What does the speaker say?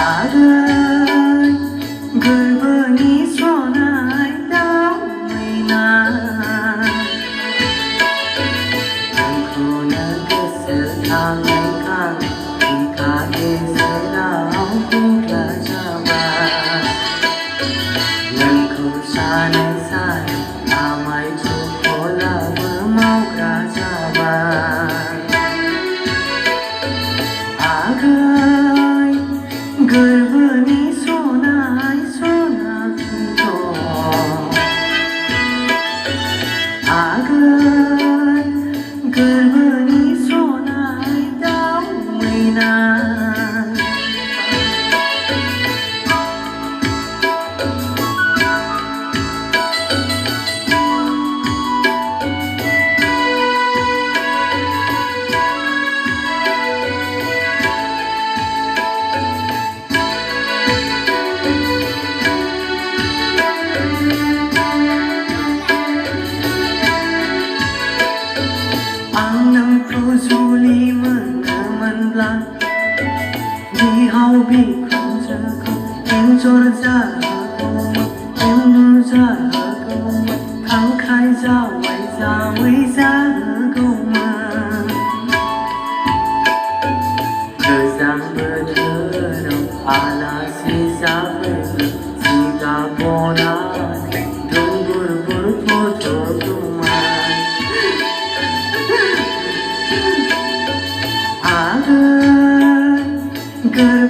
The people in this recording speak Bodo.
आगै गोरबोनि सनाय दावैना आंखौनो गोसोखांनायखां बिखा गेजेराव गुंग्ला जाबाय नोंखौ सानै सानै आमाय थुखलाबो मावग्रा जाबाय आगै गोरबोनि सनाय सना खुंथ' आगै गोरबोनि सनाय दाउ मैना आं नोंखौ जुलि मोनोमोनब्ला बिहाव बिखुनजोखौ एन्जर जागौमोन एम्बु जागौमोन खांख्राय जावै जावै जागौमोन गोजां बोथोराव आलासि जाफैब्ला जिगाब बनानै दुंबुर बुर फज'गौमोन आगै गोरबोनि